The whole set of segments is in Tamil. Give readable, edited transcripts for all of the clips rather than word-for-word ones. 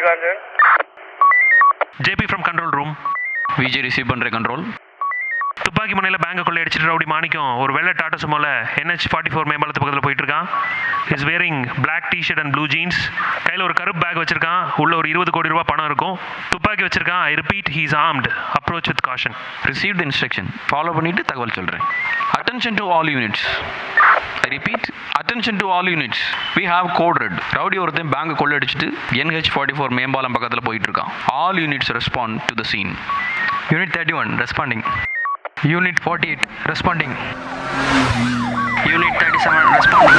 Malikanjan. JP from control room. VJ receive பண்ற கண்ட்ரோல். துப்பாக்கி முனையில் பேங்கை கொள்ளை அடிச்சிட்டு ரவுடி மாணிக்கம் ஒரு வெள்ளை டாட்டா சுமோல NH44 மேம்பாலத்து பக்கத்தில் போயிட்டு இருக்கான். Is wearing black tshirt and blue jeans. கையில் ஒரு கருப்பு பேக் வச்சிருக்கான். உள்ள ஒரு 20 கோடி ரூபாய் பணம் இருக்கும். துப்பாக்கி வச்சிருக்கான். I repeat, he is armed. Approach with caution. Received instruction. Follow பண்ணிட்டு தகவல் சொல்றேன். Attention to all units. I repeat, attention to all units. We have code red. Rowdy ஒருத்தன் பேங்கை கொள்ளை அடிச்சுட்டு NH44 மேம்பாலம் பக்கத்தில் போயிட்டு இருக்கான். All units respond to the scene. Unit 31 responding. Unit 48 responding. Unit 37 responding.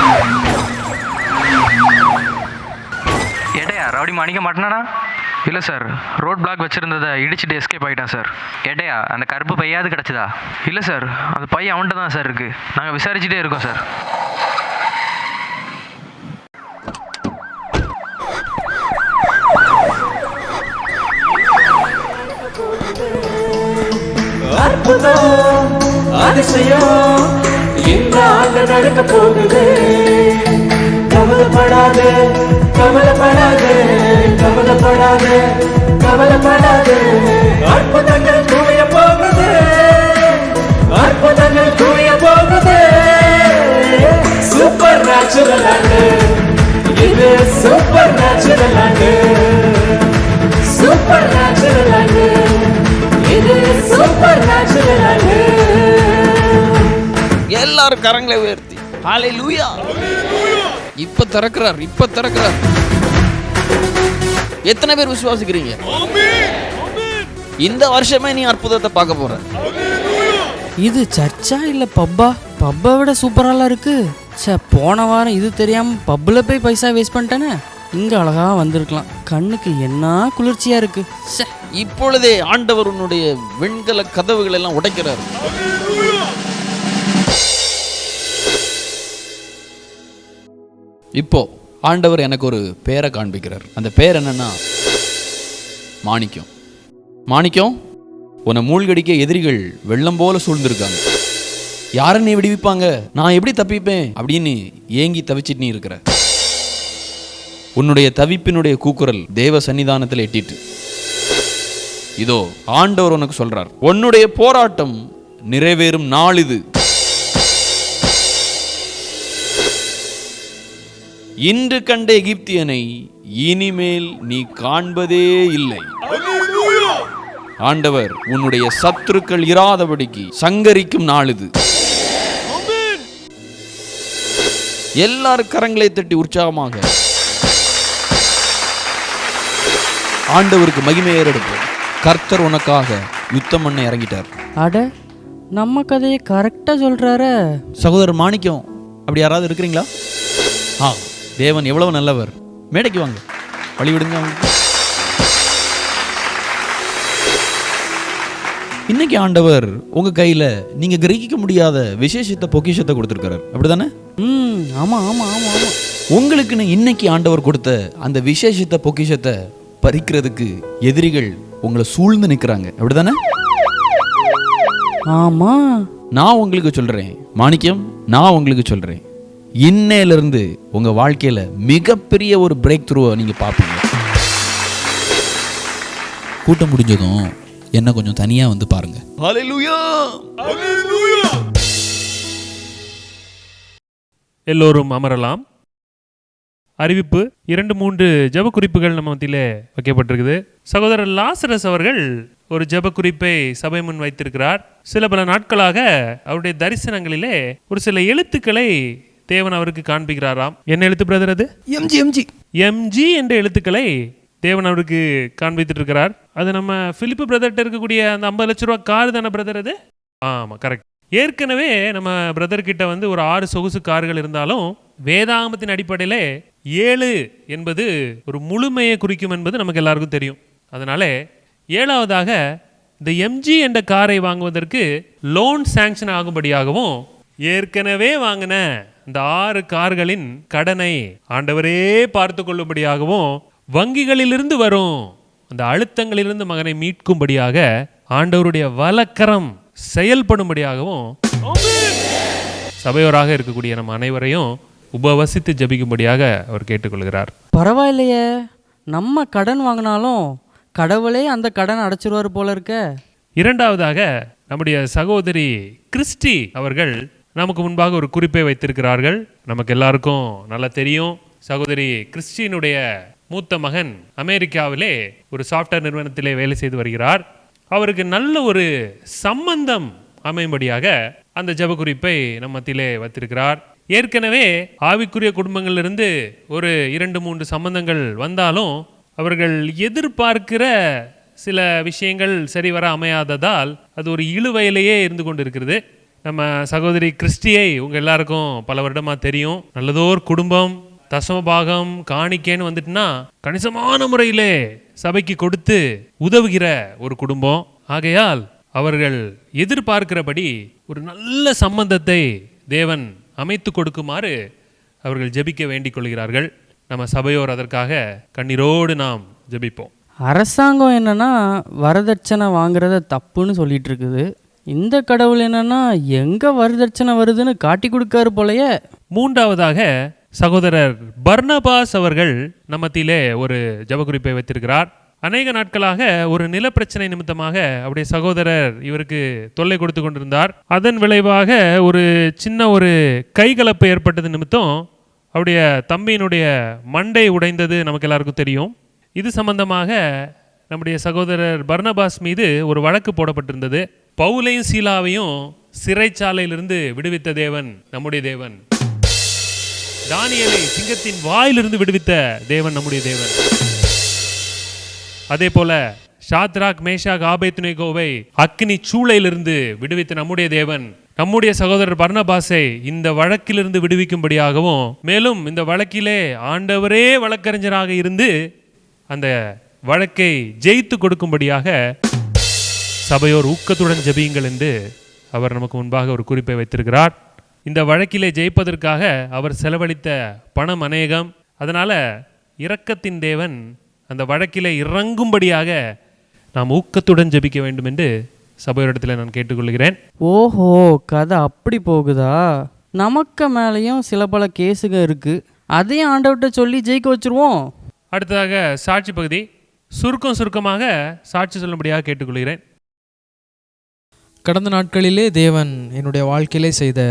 ஏட்டையா ரவுடி மாணிக்க மாட்டேனாடா? இல்லை சார், ரோட் பிளாக் வச்சுருந்ததை இடிச்சுட்டு எஸ்கேப் ஆகிட்டான் சார். ஏட்டையா அந்த கருப்பு பையாவது கிடச்சிதா? இல்லை சார், அந்த பையன் அவன்கிட்ட தான் சார் இருக்குது. நாங்கள் விசாரிச்சுட்டே இருக்கோம் சார். அற்புதம் அதிசயம் இந்த ஆண்டு நடக்க போகுது. கவலைப்படாதே கவலைப்படாதே கவலைப்படாதே கவலைப்படாதே. அற்புதங்கள் குவிய போகுது, அற்புதங்கள் குவிய போகுது. சூப்பர் நேச்சுரல் ஆண்டு இது, சூப்பர் நேச்சுரல் ஆண்டு, சூப்பர் நேச்சுரல் ஆண்டு இது, சூப்பர் நேச்சுரல் ஆண்டு. எல்லாரும் கரங்களை உயர்த்தி ஹல்லேலூயா. இப்ப திறக்கிறார். எத்தனை பேர் விசுவாசிக்கிறீங்க? இந்த வருஷமே நீ அற்புதத்தை பார்க்க போற. இது சர்ச்சா இல்ல பப்பா? பப்பை விட சூப்பராலாம் இருக்கு. போன வாரம் இது தெரியாம பப்ல போய் பைசா வேஸ்ட் பண்ணிட்டேனே. இங்க அழகா வந்திருக்கலாம். கண்ணுக்கு என்ன குளிர்ச்சியா இருக்கு. இப்பொழுதே ஆண்டவர் உன்னுடைய வெண்கல கதவுகள் எல்லாம் உடைக்கிறார். இப்போ ஆண்டவர் எனக்கு ஒரு பேரை காண்பிக்கிறார். அந்த பேர் என்னன்னா மாணிக்கம். மாணிக்கம், உன்னை மூழ்கடிக்க எதிரிகள் வெள்ளம் போல சூழ்ந்திருக்காங்க. யாரை நீ விடுவிப்பாங்க? நான் எப்படி தப்பிப்பேன் அப்படின்னு ஏங்கி தவிச்சிட்டு நீ இருக்கிற. உன்னுடைய தவிப்பினுடைய கூக்குரல் தேவ சன்னிதானத்தில் எட்டிட்டு இதோ ஆண்டவர் உனக்கு சொல்றார், உன்னுடைய போராட்டம் நிறைவேறும் நாள் இது. இன்று கண்ட எகிப்தியனை இனிமேல் நீ காண்பதே இல்லை. ஆண்டவர் உன்னுடைய சத்துருக்கள் இராதபடிக்கு சங்கரிக்கும் நாள் இது. எல்லாரும் கரங்களை தட்டி உற்சாகமாக ஆண்டவருக்கு மகிமை ஏறெடுப்போம். கர்த்தர் உனக்காக யுத்தம் பண்ண இறங்கிட்டார். அட, நம்ம கதையை கரெக்டா சொல்றாரு. சகோதரர் மாணிக்கம், அப்படி யாராவது இருக்கிறீங்களா? தேவன் எவ்வளவு நல்லவர். மேடைக்கு வாங்க, வழி விடுங்க. இன்னைக்கு ஆண்டவர் உங்க கையில நீங்க கிரகிக்க முடியாத விசேஷத்தை பொக்கிஷத்தை கொடுத்திருக்காரு. அப்படிதானே? ஆமா ஆமா ஆமா ஆமா. உங்களுக்குன்னு இன்னைக்கு ஆண்டவர் கொடுத்த அந்த விசேஷத்தை பொக்கிஷத்தை பறிக்கிறதுக்கு எதிரிகள் உங்களை சூழ்ந்து நிற்கிறாங்க. அப்படிதானே? ஆமா. நான் உங்களுக்கு சொல்றேன் மாணிக்கம், நான் உங்களுக்கு சொல்றேன், இன்னையிலிருந்து உங்க வாழ்க்கையில மிகப்பெரிய ஒரு பிரேக் த்ரூவை நீங்க பார்ப்பீங்க. கூட்டம் முடிஞ்சதும் என்ன கொஞ்சம் தனியா வந்து பாருங்க. ஹல்லேலூயா, ஹல்லேலூயா. எல்லோரும் அமரலாம். அறிவிப்பு 2-3 ஜெப குறிப்புகள் நம்ம மத்தியிலே வைக்கப்பட்டிருக்குது. சகோதரர் லாசரஸ் அவர்கள் ஒரு ஜெப குறிப்பை சபை முன் வைத்திருக்கிறார். சில பல நாட்களாக அவருடைய தரிசனங்களிலே ஒரு சில எழுத்துக்களை தேவன் அவருக்கு காண்பிக்கிறாராம். என்ன எழுத்து பிரதர் அது? எம்ஜி என்ற எழுத்துக்களை தேவன் அவருக்கு காண்பித்துட்டு இருக்கிறார். அது நம்ம பிலிப்பு பிரதர்கிட்ட இருக்கக்கூடிய அந்த 50 லட்ச ரூபா கார் தானே பிரதர் அது? ஆமாம், கரெக்ட். ஏற்கனவே நம்ம பிரதர் கிட்ட வந்து ஒரு 6 சொகுசு கார்கள் இருந்தாலும் வேதாகமத்தின் அடிப்படையில் 7 என்பது ஒரு முழுமையை குறிக்கும் என்பது நமக்கு எல்லாருக்கும் தெரியும். அதனால 7வதாக இந்த எம்ஜி என்ற காரை வாங்குவதற்கு லோன் சாங்ஷன் ஆகும்படியாகவும் ஏற்கனவே வாங்கின இந்த 6 கார்களின் கடனை ஆண்டவரே பார்த்து கொள்ளும்படியாகவும் வங்கிகளிலிருந்து வரும் அந்த அழுத்தங்களிலிருந்து மகனை மீட்கும்படியாக ஆண்டவருடைய வலக்கரம் செயல்படும்படியாகவும் சபையோராக இருக்கக்கூடிய நம்ம அனைவரையும் உபவசித்து ஜபிக்கும்படியாக அவர் கேட்டுக்கொள்கிறார். பரவாயில்லையே, நம்ம கடன் வாங்கினாலும் கடவுளே அந்த கடன் அடைச்சிருவார் போல இருக்க. இரண்டாவதாக நம்முடைய சகோதரி கிறிஸ்டி அவர்கள் நமக்கு முன்பாக ஒரு குறிப்பை வைத்திருக்கிறார்கள். நமக்கு எல்லாருக்கும் நல்லா தெரியும், சகோதரி கிறிஸ்டினுடைய மூத்த மகன் அமெரிக்காவிலே ஒரு சாஃப்ட்வேர் நிறுவனத்திலே வேலை செய்து வருகிறார். அவருக்கு நல்ல ஒரு சம்பந்தம் அமையும்படியாக அந்த ஜெப குறிப்பை நம் மத்தியிலே வைத்திருக்கிறார். ஏற்கனவே ஆவிக்குரிய குடும்பங்களிலிருந்து ஒரு 2-3 சம்பந்தங்கள் வந்தாலும் அவர்கள் எதிர்பார்க்கிற சில விஷயங்கள் சரிவர அமையாததால் அது ஒரு இழுவையிலேயே இருந்து கொண்டு இருக்கிறது. நம்ம சகோதரி கிறிஸ்டியை உங்கள் எல்லாருக்கும் பல வருடமாக தெரியும். நல்லதோர் குடும்பம், தசமபாகம் காணிக்கேன்னு வந்துட்டுனா கணிசமான முறையிலே சபைக்கு கொடுத்து உதவுகிற ஒரு குடும்பம். ஆகையால் அவர்கள் எதிர்பார்க்கிறபடி ஒரு நல்ல சம்பந்தத்தை தேவன் அமைத்து கொடுக்குமாறு அவர்கள் ஜெபிக்க வேண்டிக் கொள்கிறார்கள். நம்ம சபையோர் அதற்காக கண்ணீரோடு நாம் ஜெபிப்போம். அரசாங்கம் என்னன்னா வரதட்சணை வாங்குறத தப்புன்னு சொல்லிட்டு இருக்குது. இந்த கடவுள் என்னன்னா எங்க வரதட்சணை வருதுன்னு காட்டி கொடுக்காரு போலயே. மூன்றாவதாக சகோதரர் பர்னபாஸ் அவர்கள் நம்மத்திலே ஒரு ஜெபக்குறிப்பை வைத்திருக்கிறார். அநேக நாட்களாக ஒரு நிலப்பிரச்சனை நிமித்தமாக அவருடைய சகோதரர் இவருக்கு தொல்லை கொடுத்து கொண்டிருந்தார். அதன் விளைவாக ஒரு சின்ன ஒரு கைகலப்பு ஏற்பட்டது நிமித்தம் அவருடைய தம்பியினுடைய மண்டை உடைந்தது நமக்கு எல்லாருக்கும் தெரியும். இது சம்பந்தமாக நம்முடைய சகோதரர் பர்னபாஸ் மீது ஒரு வழக்கு போடப்பட்டிருந்தது. பவுலையும் சீலாவையும் சிறைச்சாலையிலிருந்து விடுவித்த தேவன் நம்முடைய தேவன். தானியேலை சிங்கத்தின் வாயிலிருந்து விடுவித்த தேவன் நம்முடைய தேவன். அதே போல ஷாத்ராக், மேஷாக், ஆபேத்நேகோவை அக்னி சூளையிலிருந்து விடுவித்த நம்முடைய தேவன் நம்முடைய சகோதரர் பர்னபாஸை இந்த வழக்கிலிருந்து விடுவிக்கும்படியாகவும், மேலும் இந்த வழக்கிலே ஆண்டவரே வழக்கறிஞராக இருந்து அந்த வழக்கை ஜெயித்து கொடுக்கும்படியாக சபையோர் ஊக்கத்துடன் ஜெபியுங்கள் என்று அவர் நமக்கு முன்பாக ஒரு குறிப்பை வைத்திருக்கிறார். இந்த வழக்கிலே ஜெயிப்பதற்காக அவர் செலவழித்த பணம் அநேகம். அதனால் இரக்கத்தின் தேவன் அந்த வழக்கிலே இறங்கும்படியாக நாம் ஊக்கத்துடன் ஜெபிக்க வேண்டும் என்று சபையோரிடத்தில் நான் கேட்டுக்கொள்கிறேன். ஓஹோ, கதை அப்படி போகுதா? நமக்கு மேலேயும் சில பல கேஸுங்க இருக்கு, அதையும் ஆண்டவர்கிட்ட சொல்லி ஜெயிக்க வச்சிருவோம். அடுத்ததாக சாட்சி பகுதி. சுருக்கமாக சாட்சி சொல்லும்படியாக கேட்டுக்கொள்கிறேன். கடந்த நாட்களிலே தேவன் என்னுடைய வாழ்க்கையிலே செய்த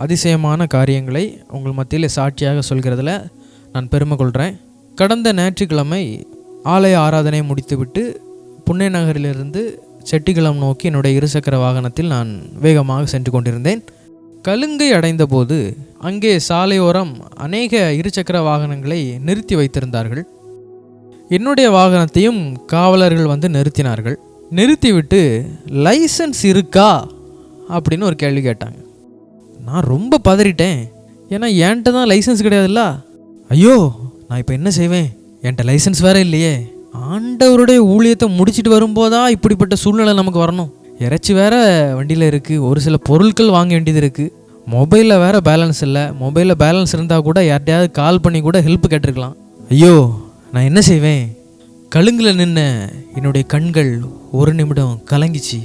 அதிசயமான காரியங்களை உங்கள் மத்தியிலே சாட்சியாக சொல்கிறதுல நான் பெருமை கொள்கிறேன். கடந்த ஞாயிற்றுக்கிழமை ஆலய ஆராதனை முடித்துவிட்டு புண்ணை நகரிலிருந்து செட்டிக்குளம் நோக்கி என்னுடைய இருசக்கர வாகனத்தில் நான் வேகமாக சென்று கொண்டிருந்தேன். கலுங்கை அடைந்தபோது அங்கே சாலையோரம் அநேக இருசக்கர வாகனங்களை நிறுத்தி வைத்திருந்தார்கள். என்னுடைய வாகனத்தையும் காவலர்கள் வந்து நிறுத்தினார்கள். நிறுத்திவிட்டு லைசன்ஸ் இருக்கா அப்படின்னு ஒரு கேள்வி கேட்டாங்க. நான் ரொம்ப பதறிட்டேன். ஏன்னா என்கிட்ட தான் லைசன்ஸ் கிடையாதுல்ல. ஐயோ, நான் இப்போ என்ன செய்வேன்? என்கிட்ட லைசன்ஸ் வேற இல்லையே. ஆண்டவருடைய ஊழியத்தை முடிச்சுட்டு வரும்போதா இப்படிப்பட்ட சூழ்நிலை நமக்கு வரணும். இறைச்சி வேற வண்டியில் இருக்குது, ஒரு சில பொருட்கள் வாங்க வேண்டியது இருக்குது, மொபைலில் வேற பேலன்ஸ் இல்லை. மொபைலில் பேலன்ஸ் இருந்தால் கூட யார்கிட்டையாவது கால் பண்ணி கூட ஹெல்ப் கேட்டிருக்கலாம். ஐயோ, நான் என்ன செய்வேன்? கழுங்கில் நின்ன என்னுடைய கண்கள் ஒரு நிமிடம் கலங்கிச்சு.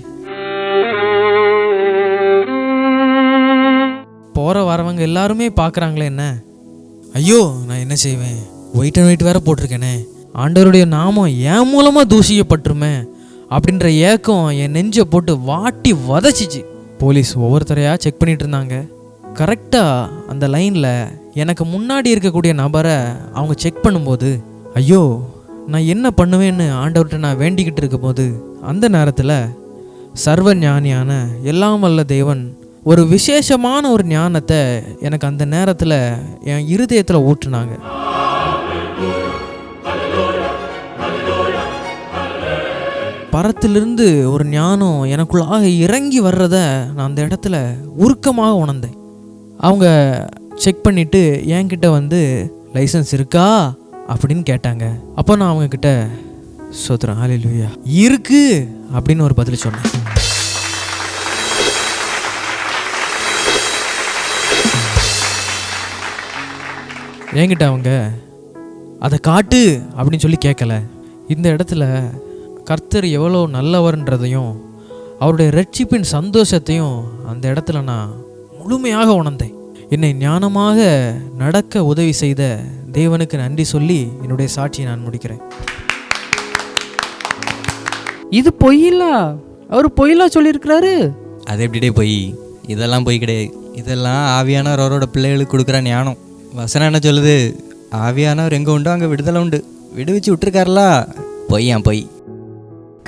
போகிற வரவங்க எல்லாருமே பார்க்குறாங்களே என்ன. ஐயோ, நான் என்ன செய்வேன்? ஒயிட் அண்ட் ஒயிட் வேற போட்டிருக்கேனே, ஆண்டவருடைய நாமம் என் மூலமாக தூஷிக்கப்பட்டுருமே அப்படின்ற ஏக்கம் என் நெஞ்சை போட்டு வாட்டி வதச்சிச்சு. போலீஸ் ஒவ்வொருத்தரையாக செக் பண்ணிட்டு இருந்தாங்க. கரெக்டாக அந்த லைனில் எனக்கு முன்னாடி இருக்கக்கூடிய நபரை அவங்க செக் பண்ணும்போது, ஐயோ நான் என்ன பண்ணுவேன்னு ஆண்டவர்கிட்ட நான் வேண்டிக்கிட்டு இருக்கும் போது, அந்த நேரத்தில் சர்வ ஞானியான எல்லாம் வல்ல தேவன் ஒரு விசேஷமான ஒரு ஞானத்தை எனக்கு அந்த நேரத்தில் என் இருதயத்தில் ஊற்றுனாங்க. பரத்திலிருந்து ஒரு ஞானம் எனக்குள்ளாக இறங்கி வர்றத நான் அந்த இடத்துல உருக்கமாக உணர்ந்தேன். அவங்க செக் பண்ணிவிட்டு என்கிட்ட வந்து லைசன்ஸ் இருக்கா அப்படின்னு கேட்டாங்க. அப்போ நான் அவங்கக்கிட்ட சோத்ரன் ஹல்லேலூயா இருக்கு அப்படின்னு ஒரு பதில் சொன்னேன். என்கிட்ட அவங்க அதை காட்டு அப்படின்னு சொல்லி கேட்கல. இந்த இடத்துல கர்த்தர் எவ்வளோ நல்லவர்ன்றதையும் அவருடைய ரட்சிப்பின் சந்தோஷத்தையும் அந்த இடத்துல நான் முழுமையாக உணர்ந்தேன். என்னை ஞானமாக நடக்க உதவி செய்த தேவனுக்கு நன்றி சொல்லி என்னுடைய சாட்சியை நான் முடிக்கிறேன். இது பொய்யில்லா? அவர் பொய்யில்லா சொல்லியிருக்கிறாரு. அது எப்படிடே பொய்? இதெல்லாம் பொய் கிடையாது. இதெல்லாம் ஆவியானவர் அவரோட பிள்ளைகளுக்கு கொடுக்குற ஞானம். வசனம் என்ன சொல்லுது? ஆவியானவர் எங்கே உண்டோ அங்கே விடுதலை உண்டு. விடுவிச்சு விட்டுருக்காருலா. பொய்யான் பொய்.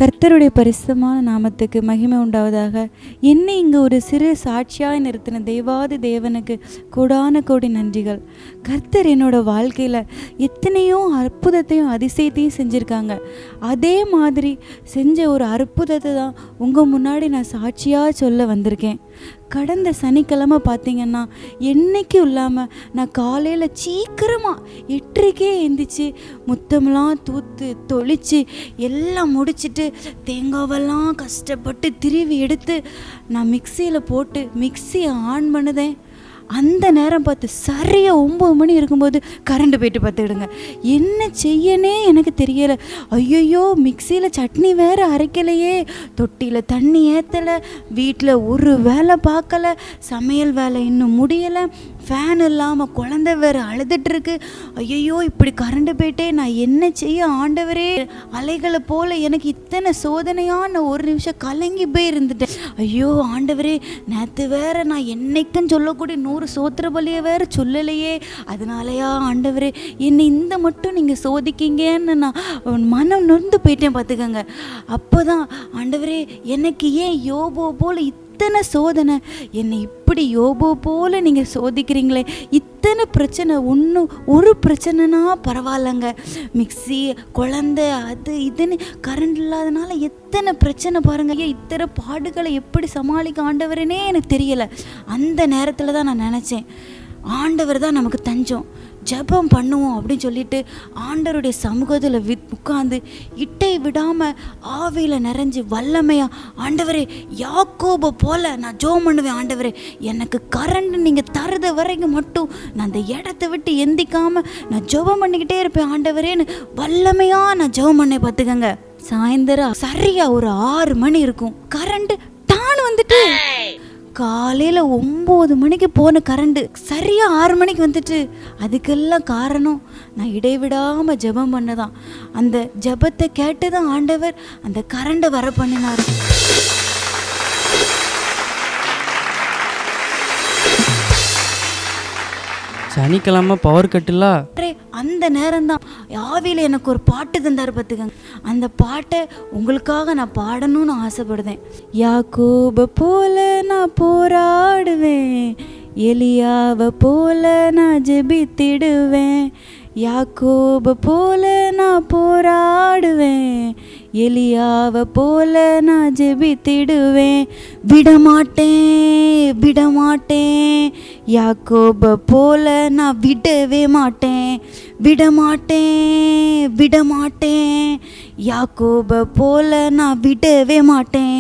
கர்த்தருடைய பரிசுத்தமான நாமத்துக்கு மகிமை உண்டாவதாக. என்னை இங்கே ஒரு சிறு சாட்சியாக நிறுத்தின தெய்வாதி தேவனுக்கு கோடான கோடி நன்றிகள். கர்த்தர் என்னோட வாழ்க்கையில் எத்தனையோ அற்புதத்தையும் அதிசயத்தையும் செஞ்சுருக்காங்க. அதே மாதிரி செஞ்ச ஒரு அற்புதத்தை தான் உங்கள் முன்னாடி நான் சாட்சியாக சொல்ல வந்திருக்கேன். கடந்த சனிக்கிழமை பார்த்தீங்கன்னா என்றைக்கும் இல்லாமல் நான் காலையில் சீக்கிரமாக 8:30க்கே எழுந்திரிச்சு முத்தமெல்லாம் தூத்து தொளித்து எல்லாம் முடிச்சுட்டு தேங்காவெல்லாம் கஷ்டப்பட்டு திருவி எடுத்து நான் மிக்சியில் போட்டு மிக்சியை ஆன் பண்ணுதேன். அந்த நேரம் பார்த்து சரியாக 9 மணி இருக்கும்போது கரண்ட் போயிட்டு பார்த்துக்கிடுங்க. என்ன செய்யனே எனக்கு தெரியலை. ஐயோ, மிக்சியில் சட்னி வேறு அரைக்கலையே, தொட்டியில் தண்ணி ஏற்றலை, வீட்டில் ஒரு வேலை பார்க்கலை, சமையல் வேலை இன்னும் முடியலை, ஃபேன் இல்லாமல் குழந்தை வேறு அழுதுட்டுருக்கு. ஐயோ, இப்படி கரண்ட் போயிட்டே நான் என்ன செய்ய ஆண்டவரே? அலைகளை போல் எனக்கு இத்தனை சோதனையாக நான் ஒரு நிமிஷம் கலங்கி போய் இருந்துட்டேன். ஐயோ ஆண்டவரே, நேற்று வேற நான் என்னைக்குன்னு சொல்லக்கூடிய 100 சோத்திர பலியை வேற சொல்லலையே, அதனாலயா ஆண்டவரே என்னை இந்த மட்டும் நீங்கள் சோதிக்கிங்கன்னு நான் மனம் நொந்து போயிட்டேன் பார்த்துக்கங்க. அப்போ தான் ஆண்டவரே, எனக்கு ஏன் யோபோ போல் இத்தனை சோதனை, என்னை இப்படி யோபோ போல் நீங்கள் சோதிக்கிறீங்களே, இத்தனை பிரச்சனை, ஒரு பிரச்சனைனா பரவாயில்லைங்க, மிக்சி குழந்தை அது இதுன்னு கரண்ட் இல்லாதனால எத்தனை பிரச்சனை பாருங்க, இத்தனை பாடுகளை எப்படி சமாளிக்க ஆண்டவரேனே எனக்கு தெரியலை. அந்த நேரத்தில் தான் நான் நினச்சேன், ஆண்டவர் தான் நமக்கு தஞ்சம், ஜெபம் பண்ணுவோம் அப்படின்னு சொல்லிட்டு ஆண்டவருடைய சமூகத்தில் உட்காந்து இட்டை விடாமல் ஆவியில் நிறைஞ்சு வல்லமையா, ஆண்டவரே யாக்கோபை போல் நான் ஜெபம் பண்ணுவேன், ஆண்டவரே எனக்கு கரண்ட் நீங்கள் தருத வரைக்கும் மட்டும் நான் அந்த இடத்த விட்டு எந்திக்காமல் நான் ஜெபம் பண்ணிக்கிட்டே இருப்பேன் ஆண்டவரேன்னு வல்லமையாக நான் ஜெபம் பண்ணேன் பார்த்துக்கங்க. சாயந்தரம் சரியாக ஒரு 6 மணி இருக்கும், கரண்ட் டான் வந்துட்டு. காலையில் 9 மணிக்கு போன கரண்ட்டு சரியாக 6 மணிக்கு வந்துட்டு. அதுக்கெல்லாம் காரணம் நான் இடைவிடாமல் ஜெபம் பண்ணதான். அந்த ஜெபத்தை கேட்டு தான் ஆண்டவர் அந்த கரண்டை வர பண்ணினார். சனிக்கிழமை பவர் கட்டுல அந்த நேரம் தான் ஆவியில் எனக்கு ஒரு பாட்டு தந்தார் பார்த்துக்கங்க. அந்த பாட்டை உங்களுக்காக நான் பாடணும்னு ஆசைப்படுதேன். யாக்கோபை போல நான் போராடுவேன், எலியாவை போல நான் ஜெபித்திடுவேன், யாக்கோபை போல நான் போராடுவேன், எலியாவை போல நான் ஜெபித்திடுவேன், விடமாட்டேன் விடமாட்டேன், யாக்கோபை போல நான் விடவே மாட்டேன், விடமாட்டேன் விடமாட்டேன், யாக்கோபை போல நான் விடவே மாட்டேன்,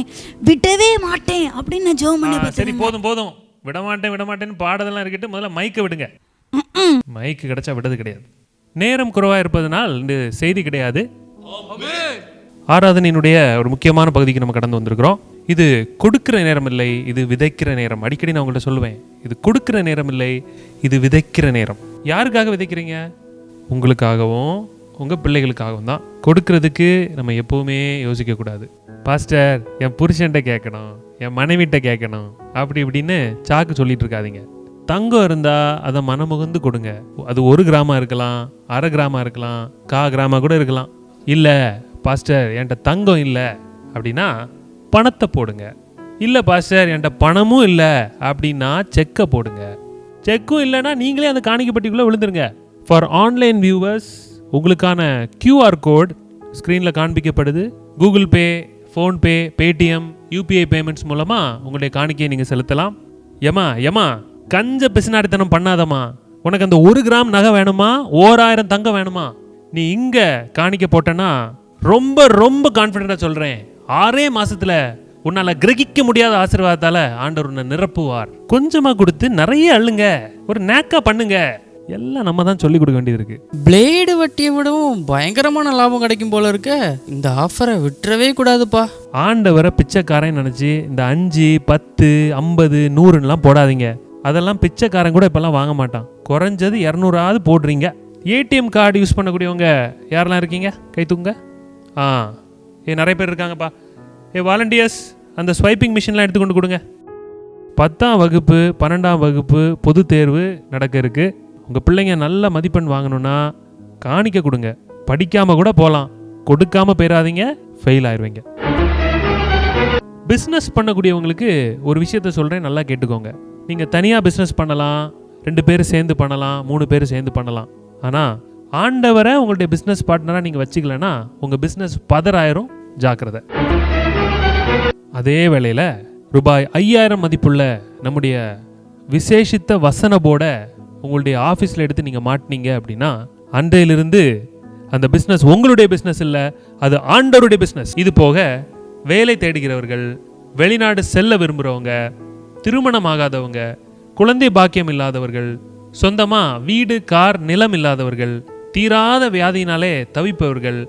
விடவே மாட்டேன் அப்படின்னு நான் ஜெபம் பண்ணி. சரி, போதும் போதும், விடமாட்டேன்னு பாடதெல்லாம் இருக்கட்டும், முதல்ல மைக்கை விடுங்க. மைக்கு கிடைச்சா விடுறது கிடையாது. நேரம் குறைவாக இருப்பதனால் இந்த செய்தி கிடையாது. ஆராதனையினுடைய ஒரு முக்கியமான பகுதிக்கு நம்ம கடந்து வந்திருக்கிறோம். இது கொடுக்கிற நேரம் இல்லை, இது விதைக்கிற நேரம். அடிக்கடி நான் உங்கள்கிட்ட சொல்லுவேன், இது கொடுக்கிற நேரம் இல்லை, இது விதைக்கிற நேரம். யாருக்காக விதைக்கிறீங்க? உங்களுக்காகவும் உங்கள் பிள்ளைகளுக்காகவும் தான். கொடுக்கறதுக்கு நம்ம எப்போவுமே யோசிக்கக்கூடாது. பாஸ்டர், என் புருஷன்கிட்ட கேட்கணும், என் மனைவிட்ட கேட்கணும், அப்படி இப்படின்னு சாக்கு சொல்லிட்டு இருக்காதீங்க. தங்கம் இருந்தால் அதை மனமுகந்து கொடுங்க. அது 1 கிராமாக இருக்கலாம், 1/2 கிராமாக இருக்கலாம், 1/4 கிராமாக கூட இருக்கலாம். இல்லை பாஸ்டர் என்கிட்ட தங்கம் இல்லை அப்படின்னா பணத்தை போடுங்க. இல்லை பாஸ்டர் என்கிட்ட பணமும் இல்லை அப்படின்னா செக்கை போடுங்க. செக்கும் இல்லைன்னா நீங்களே அந்த காணிக்கப்பட்டிக்குள்ளே விழுந்துருங்க. ஃபார் ஆன்லைன் வியூவர்ஸ், உங்களுக்கான QR கோட் ஸ்க்ரீனில் காண்பிக்கப்படுது. Google Pay, PhonePe, Paytm, UPI payments மூலமாக உங்களுடைய காணிக்கையை நீங்கள் செலுத்தலாம். ஏமா கஞ்ச பிசினாடித்தனம் பண்ணாதம்மா. உனக்கு அந்த 1 கிராம் நகை வேணுமா, 1000 தங்கம் வேணுமா, நீ இங்கே காணிக்க போட்டேன்னா ரொம்ப ரொம்ப கான்ஃபிடென்ட்டாக சொல்கிறேன், 6 மாதத்தில் உன்னால் கிரகிக்க முடியாத ஆசீர்வாதத்தால் ஆண்டவர் உன்னை நிரப்புவார். கொஞ்சமாக கொடுத்து நிறைய அள்ளுங்க, ஒரு நேக்கா பண்ணுங்க. எல்லாம் நம்ம தான் சொல்லி கொடுக்க வேண்டியது இருக்கு. பிளேடு வட்டியை விடவும் பயங்கரமான லாபம் கிடைக்கும் போல இருக்க. இந்த ஆஃபரை விட்டுறவே கூடாதுப்பா. ஆண்டவரை பிச்சைக்காரன் நினச்சி இந்த 5, 10, 50, 100லாம் போடாதீங்க. அதெல்லாம் பிச்சைக்காரன் கூட இப்போல்லாம் வாங்க மாட்டான். குறைஞ்சது 200ஆவது போடுறீங்க. ஏடிஎம் கார்டு யூஸ் பண்ணக்கூடியவங்க யாரெல்லாம் இருக்கீங்க? கை தூங்க. நிறைய பேர் இருக்காங்கப்பா. வாலண்டியர்ஸ், அந்த ஸ்வைப்பிங் மிஷின்லாம் எடுத்துக்கொண்டு கொடுங்க. 10ஆம் வகுப்பு 12ஆம் வகுப்பு பொது தேர்வு நடக்க இருக்கு. உங்கள் பிள்ளைங்க நல்ல மதிப்பெண் வாங்கணும்னா காணிக்க கொடுங்க. படிக்காமல் கூட போகலாம், கொடுக்காம போயிடாதீங்க, ஃபெயில் ஆயிடுவீங்க. பிஸ்னஸ் பண்ணக்கூடியவங்களுக்கு ஒரு விஷயத்த சொல்கிறேன், நல்லா கேட்டுக்கோங்க. நீங்கள் தனியாக பிஸ்னஸ் பண்ணலாம், 2 பேர் சேர்ந்து பண்ணலாம், 3 பேர் சேர்ந்து பண்ணலாம். ஆனால் ஆண்டவரை உங்களுடைய பிஸ்னஸ் பார்ட்னராக நீங்கள் வச்சுக்கலன்னா உங்கள் பிஸ்னஸ் பதறாயிரும், ஜாக்கிரதை. அதே வேளையில் ரூபாய் 5000 மதிப்புள்ள நம்முடைய விசேஷித்த வசன போர்டை உங்களுடைய ஆஃபீஸில் எடுத்து நீங்கள் மாட்டினீங்க அப்படின்னா அன்றையிலிருந்து அந்த பிஸ்னஸ் உங்களுடைய பிஸ்னஸ் இல்லை, அது ஆண்டவருடைய பிஸ்னஸ். இது போக வேலை தேடுகிறவர்கள், வெளிநாடு செல்ல விரும்புகிறவங்க, திருமணம் ஆகாதவங்க, குழந்தை பாக்கியம் இல்லாதவர்கள், சொந்தமாக வீடு கார் நிலம் இல்லாதவர்கள், தீராத வியாதியினாலே தவிப்பவர்கள்,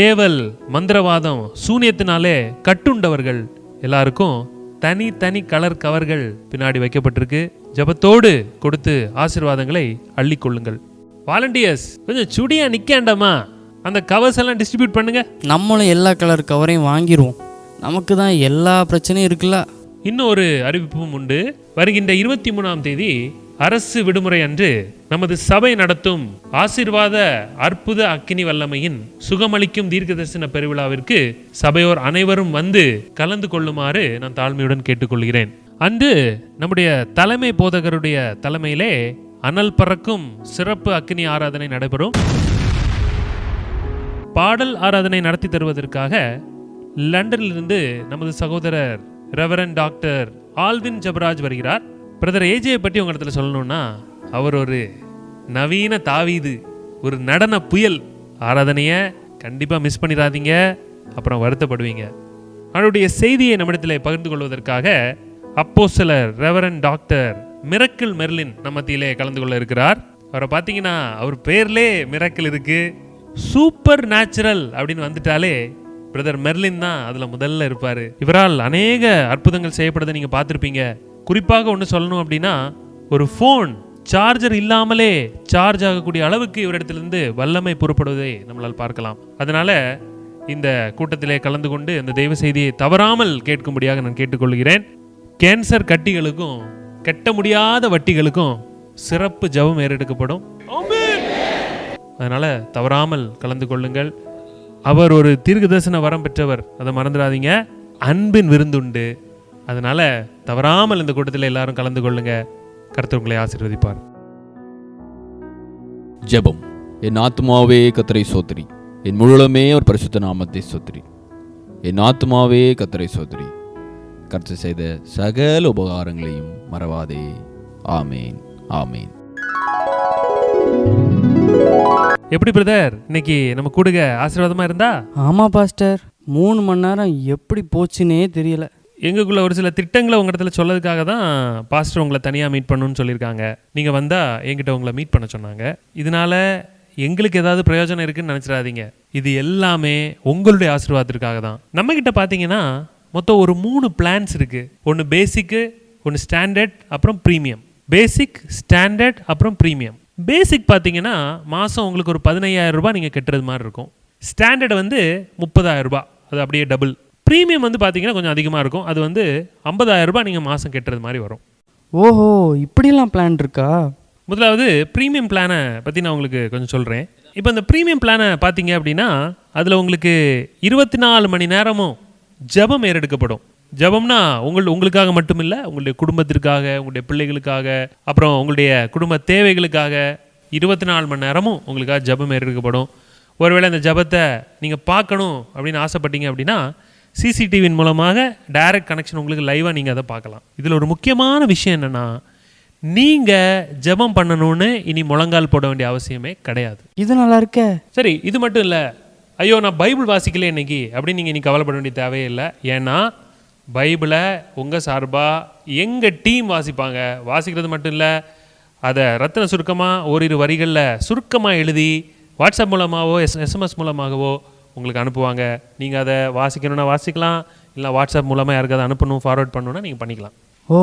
ஏவல் மந்திரவாதம் சூனியத்தினாலே கட்டுண்டவர்கள் எல்லாருக்கும் தனி தனி கலர் கவர்கள் பின்னாடி வைக்கப்பட்டிருக்கு. ஜபத்தோடு கொடுத்து ஆசீர்வாதங்களை அள்ளிக்கொள்ளுங்கள். வாலண்டியர்ஸ், கொஞ்சம் சுடியா நிற்காண்டாமா, அந்த கவர்ஸ் எல்லாம் டிஸ்ட்ரிபியூட் பண்ணுங்க. நம்மளும் எல்லா கலர் கவரையும் வாங்கிடுவோம், நமக்கு தான் எல்லா பிரச்சனையும் இருக்குல்ல. இன்னும் ஒரு அறிவிப்பும் உண்டு. வருகின்ற 23ஆம் தேதி அரசு விடுமுறை அன்று நமது சபை நடத்தும் ஆசீர்வாத அற்புத அக்கினி வல்லமையின் சுகமளிக்கும் தீர்க்கதரிசன பெருவிழாவிற்கு சபையோர் அனைவரும் வந்து கலந்து கொள்ளுமாறு நான் தாழ்மையுடன் கேட்டுக்கொள்கிறேன். அன்று நம்முடைய தலைமை போதகருடைய தலைமையிலே அனல் பறக்கும் சிறப்பு அக்கினி ஆராதனை நடைபெறும். பாடல் ஆராதனை நடத்தி தருவதற்காக லண்டனிலிருந்து நமது சகோதரர் ரெவரண்ட் டாக்டர் ஆல்வின் ஜபராஜ் வருகிறார். பிரதர் ஏஜே பற்றி உங்க இடத்துல சொல்லணும்னா அவர் ஒரு நவீன தாவீது, ஒரு நடன புயல். ஆராதனையை கண்டிப்பாக மிஸ் பண்ணிடாதீங்க, அப்புறம் வருத்தப்படுவீங்க. அவருடைய செய்தியை நம்மிடத்தில் பகிர்ந்து கொள்வதற்காக அப்போஸ்தலர் ரெவரண்ட் டாக்டர் மிரக்கிள் மெர்லின் நம்ம மத்தியிலே கலந்து கொள்ள இருக்கிறார். அவரை பார்த்தீங்கன்னா அவர் பேர்லே மிரக்கிள் இருக்கு. சூப்பர் நேச்சுரல் அப்படின்னு வந்துட்டாலே பிரதர் மெர்லின் தான் அதில் முதல்ல இருப்பார். இவரால் அநேக அற்புதங்கள் செய்யப்படுறதை நீங்கள் பார்த்துருப்பீங்க. குறிப்பாக ஒன்று சொல்லணும் அப்படின்னா, ஒரு ஃபோன் சார்ஜர் இல்லாமலே சார்ஜ் ஆகக்கூடிய அளவுக்கு இவரிடத்திலிருந்து வல்லமை புறப்படுவதை நம்மளால் பார்க்கலாம். அதனால இந்த கூட்டத்திலே கலந்து கொண்டு இந்த தெய்வ செய்தியை தவறாமல் கேட்கும்படியாக நான் கேட்டுக்கொள்கிறேன். கேன்சர் கட்டிகளுக்கும் கட்ட முடியாத வட்டிகளுக்கும் சிறப்பு ஜெபம் ஏறெடுக்கப்படும். அதனால தவறாமல் கலந்து கொள்ளுங்கள். அவர் ஒரு தீர்க்கதரிசன வரம் பெற்றவர், அதை மறந்துடாதீங்க. அன்பின் விருந்துண்டு. அதனால தவறாமல் இந்த கூட்டத்தில் எல்லாரும் கலந்து கொள்ளுங்க. கர்த்தர் உங்களை ஆசீர்வதிப்பார். ஜெபம். என் ஆத்துமாவே கர்த்தரை சோத்திரி, என் முழுமே ஒரு பரிசுத்த நாமத்தை சோத்திரி. என் ஆத்துமாவே கர்த்தரை சோத்திரி, கர்த்தர் செய்த சகல உபகாரங்களையும் மறவாதே. ஆமேன், ஆமேன். எப்படி பிரதர், இன்னைக்கு நம்ம கூடுக ஆசீர்வாதமா இருந்தா? ஆமா பாஸ்டர், 3 மணி நேரம் எப்படி போச்சுன்னே தெரியல. எங்களுக்குள்ள ஒரு சில திட்டங்களை உங்க இடத்துல சொல்லதுக்காக தான் பாஸ்டர் உங்களை தனியாக மீட் பண்ணணும்னு சொல்லியிருக்காங்க. நீங்கள் வந்தால் என்கிட்ட உங்களை மீட் பண்ண சொன்னாங்க. இதனால எங்களுக்கு ஏதாவது பிரயோஜனம் இருக்குன்னு நினச்சிடாதீங்க. இது எல்லாமே உங்களுடைய ஆசீர்வாதத்திற்காக தான். நம்மக்கிட்ட பார்த்தீங்கன்னா மொத்தம் ஒரு 3 பிளான்ஸ் இருக்குது. ஒன்று பேசிக்கு, ஒன்று ஸ்டாண்டர்ட், அப்புறம் ப்ரீமியம். பேசிக், ஸ்டாண்டர்ட், அப்புறம் ப்ரீமியம். பேசிக் பார்த்தீங்கன்னா மாதம் உங்களுக்கு ஒரு 15,000 ரூபாய் நீங்கள் கட்டுறது மாதிரி இருக்கும். ஸ்டாண்டர்ட் வந்து 30,000 ரூபாய், அது அப்படியே டபுள். ப்ரீமியம் வந்து பார்த்தீங்கன்னா கொஞ்சம் அதிகமாக இருக்கும், அது வந்து 50,000 ரூபாய் நீங்கள் மாதம் கட்டுறது மாதிரி வரும். ஓஹோ, இப்படிலாம் பிளான் இருக்கா? முதலாவது ப்ரீமியம் பிளானை பற்றி நான் உங்களுக்கு கொஞ்சம் சொல்கிறேன். இப்போ இந்த ப்ரீமியம் பிளானை பார்த்தீங்க அப்படின்னா அதில் உங்களுக்கு 24 மணி நேரமும் ஜெபம் ஏறெடுக்கப்படும். ஜெபம்னா உங்களுக்காக மட்டும் இல்லை, உங்களுடைய குடும்பத்திற்காக, உங்களுடைய பிள்ளைகளுக்காக, அப்புறம் உங்களுடைய குடும்ப தேவைகளுக்காக 24 மணி நேரமும் உங்களுக்காக ஜெபம் ஏறெடுக்கப்படும். ஒருவேளை இந்த ஜெபத்தை நீங்கள் பார்க்கணும் அப்படின்னு ஆசைப்பட்டீங்க அப்படின்னா சிசிடிவின் மூலமாக டைரக்ட் கனெக்ஷன் உங்களுக்கு லைவாக நீங்கள் அதை பார்க்கலாம். இதில் ஒரு முக்கியமான விஷயம் என்னென்னா, நீங்கள் ஜெபம் பண்ணணும்னு இனி முழங்கால் போட வேண்டிய அவசியமே கிடையாது. இது நல்லா இருக்க. சரி, இது மட்டும் இல்லை, ஐயோ நான் பைபிள் வாசிக்கல இன்னைக்கு அப்படின்னு நீங்கள் இன்றைக்கி கவலைப்பட வேண்டிய தேவையே இல்லை. ஏன்னா பைபிளை உங்கள் சார்பாக எங்கள் டீம் வாசிப்பாங்க. வாசிக்கிறது மட்டும் இல்லை, அதை ரத்தின சுருக்கமாக ஓரிரு வரிகளில் சுருக்கமாக எழுதி வாட்ஸ்அப் மூலமாகவோ எஸ்எம்எஸ் மூலமாகவோ உங்களுக்கு அனுப்புவாங்க. நீங்கள் அதை வாசிக்கணுன்னா வாசிக்கலாம், இல்லை வாட்ஸ்அப் மூலமாக யாருக்காவது அனுப்பணும், ஃபார்வர்ட் பண்ணணுன்னா நீங்கள் பண்ணிக்கலாம். ஓ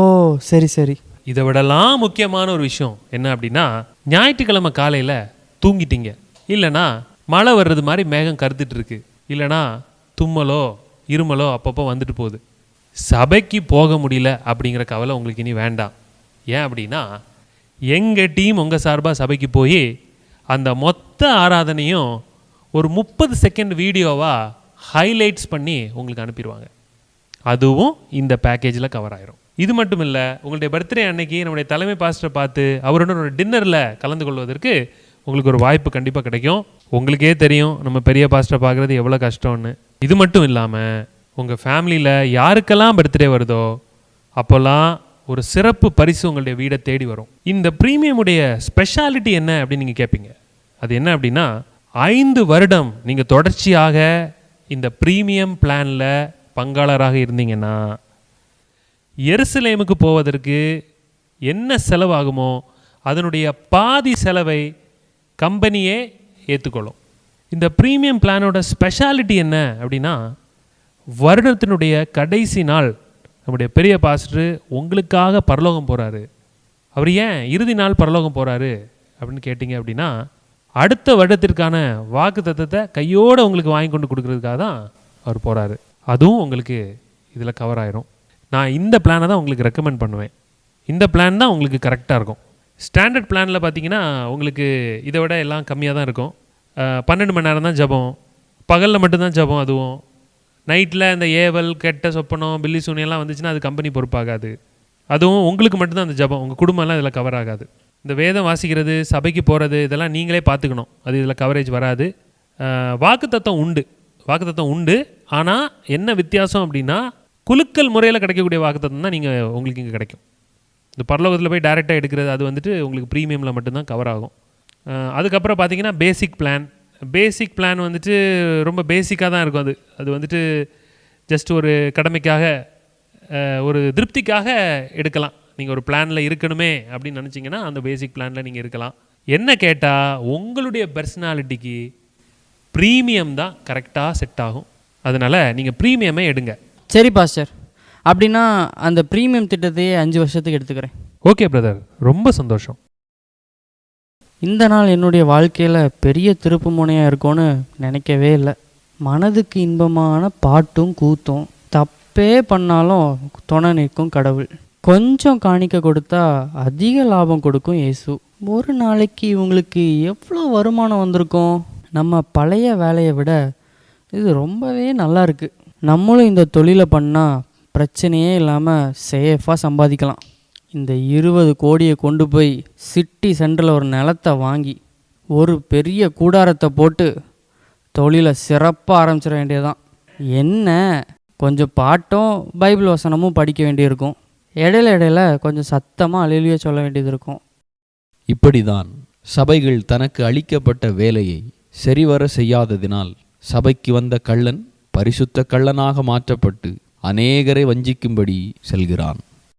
சரி சரி. இதை விடலாம் முக்கியமான ஒரு விஷயம் என்ன அப்படின்னா, ஞாயிற்றுக்கிழமை காலையில் தூங்கிட்டீங்க, இல்லைனா மழை வர்றது மாதிரி மேகம் கருத்துட்டு இருக்கு, இல்லைனா தும்மலோ இருமலோ அப்பப்போ வந்துட்டு போகுது, சபைக்கு போக முடியல அப்படிங்கிற கவலை உங்களுக்கு இனி வேண்டாம். ஏன் அப்படின்னா, எங்கள் டீம் உங்கள் சார்பாக சபைக்கு போய் அந்த மொத்த ஆராதனையும் ஒரு 30 செகண்ட் வீடியோவாக ஹைலைட்ஸ் பண்ணி உங்களுக்கு அனுப்பிடுவாங்க. அதுவும் இந்த பேக்கேஜில் கவர் ஆயிரும். இது மட்டும் இல்லை, உங்களுடைய பர்த்டே அன்னைக்கு நம்முடைய தலைமை பாஸ்டரை பார்த்து அவரோட ஒரு டின்னரில் கலந்து கொள்வதற்கு உங்களுக்கு ஒரு வாய்ப்பு கண்டிப்பாக கிடைக்கும். உங்களுக்கே தெரியும் நம்ம பெரிய பாஸ்டரை பார்க்குறது எவ்வளோ கஷ்டம்னு. இது மட்டும் இல்லாமல் உங்கள் ஃபேமிலியில் யாருக்கெல்லாம் பர்த்டே வருதோ அப்போல்லாம் ஒரு சிறப்பு பரிசு உங்களுடைய வீடை தேடி வரும். இந்த ப்ரீமியமுடைய ஸ்பெஷாலிட்டி என்ன அப்படின்னு நீங்கள் கேட்பீங்க. அது என்ன அப்படின்னா, 5 வருடம் நீங்கள் தொடர்ச்சியாக இந்த ப்ரீமியம் பிளானில் பங்காளராக இருந்தீங்கன்னா எருசலேமுக்கு போவதற்கு என்ன செலவாகுமோ அதனுடைய பாதி செலவை கம்பெனியே ஏற்றுக்கொள்ளும். இந்த ப்ரீமியம் பிளானோட ஸ்பெஷாலிட்டி என்ன அப்படின்னா, வருடத்தினுடைய கடைசி நாள் நம்முடைய பெரிய பாஸ்டர் உங்களுக்காக பரலோகம் போகிறாரு. அவர் ஏன் இறுதி நாள் பரலோகம் போகிறாரு அப்படின்னு கேட்டிங்க அப்படின்னா, அடுத்த வருடத்திற்கான வாக்கு தத்தத்தை கையோடு உங்களுக்கு வாங்கி கொண்டு கொடுக்கறதுக்காக தான் அவர் போகிறாரு. அதுவும் உங்களுக்கு இதில் கவர் ஆயிரும். நான் இந்த பிளானை தான் உங்களுக்கு ரெக்கமெண்ட் பண்ணுவேன். இந்த பிளான் தான் உங்களுக்கு கரெக்டாக இருக்கும். ஸ்டாண்டர்ட் பிளானில் பார்த்தீங்கன்னா உங்களுக்கு இதை விட எல்லாம் கம்மியாக தான் இருக்கும். 12 மணி நேரம் தான் ஜபம், பகலில் மட்டும்தான் ஜபம். அதுவும் நைட்டில் இந்த ஏவல் கெட்ட சொப்பனம் பில்லி சூனியெல்லாம் வந்துச்சுன்னா அது கம்பெனி பொறுப்பாகாது. அதுவும் உங்களுக்கு மட்டும்தான் அந்த ஜபம், உங்கள் குடும்பம்லாம் இதில் கவர் ஆகாது. இந்த வேதம் வாசிக்கிறது, சபைக்கு போகிறது, இதெல்லாம் நீங்களே பார்த்துக்கணும். அது இதில் கவரேஜ் வராது. வாக்குத்தத்தம் உண்டு. ஆனால் என்ன வித்தியாசம் அப்படின்னா, குலுக்கல் முறையில் கிடைக்கக்கூடிய வாக்குத்தத்தம் தான் நீங்கள் உங்களுக்கு இங்கே கிடைக்கும். இந்த பரலோகத்தில் போய் டைரெக்டாக எடுக்கிறது அது வந்துட்டு உங்களுக்கு ப்ரீமியமில் மட்டும்தான் கவர் ஆகும். அதுக்கப்புறம் பார்த்தீங்கன்னா பேசிக் பிளான் வந்துட்டு ரொம்ப பேசிக்காக தான் இருக்கும். அது வந்துட்டு ஜஸ்ட் ஒரு கடமைக்காக ஒரு திருப்திக்காக எடுக்கலாம். நீங்கள் ஒரு பிளானில் இருக்கணுமே அப்படின்னு நினச்சிங்கன்னா அந்த பேசிக் பிளானில் நீங்கள் இருக்கலாம். என்ன கேட்டால் உங்களுடைய பர்சனாலிட்டிக்கு ப்ரீமியம் தான் கரெக்டாக செட் ஆகும். அதனால் நீங்கள் ப்ரீமியமே எடுங்க. சரி பாஸ்டர், அப்படின்னா அந்த ப்ரீமியம் திட்டத்தையே 5 வருஷத்துக்கு எடுத்துக்கிறேன். ஓகே பிரதர், ரொம்ப சந்தோஷம். இந்த நாள் என்னுடைய வாழ்க்கையில் பெரிய திருப்பு முனையாக இருக்கும்னு நினைக்கவே இல்லை. மனதுக்கு இன்பமான பாட்டும் கூத்தும், தப்பே பண்ணாலும் துணை நிற்கும் கடவுள், கொஞ்சம் காணிக்க கொடுத்தா அதிக லாபம் கொடுக்கும் இயேசு. ஒரு நாளைக்கு இவங்களுக்கு எவ்வளோ வருமானம் வந்திருக்கும்? நம்ம பழைய வேலையை விட இது ரொம்பவே நல்லா இருக்குது. நம்மளும் இந்த தொழிலை பண்ணால் பிரச்சனையே இல்லாமல் சேஃபாக சம்பாதிக்கலாம். இந்த 20 கோடியை கொண்டு போய் சிட்டி சென்டரில் ஒரு நிலத்தை வாங்கி ஒரு பெரிய கூடாரத்தை போட்டு தொழிலை சிறப்பாக ஆரம்பிச்சிட வேண்டியதுதான். என்ன, கொஞ்சம் பாட்டும் பைபிள் வசனமும் படிக்க வேண்டியிருக்கும். இடையில கொஞ்சம் சத்தமாக அலுவலிய சொல்ல வேண்டியது இருக்கும். இப்படிதான் சபைகள் தனக்கு அளிக்கப்பட்ட வேலையை சரிவர செய்யாததினால் சபைக்கு வந்த கள்ளன் பரிசுத்த கள்ளனாக மாற்றப்பட்டு அநேகரை வஞ்சிக்கும்படி செல்கிறான்.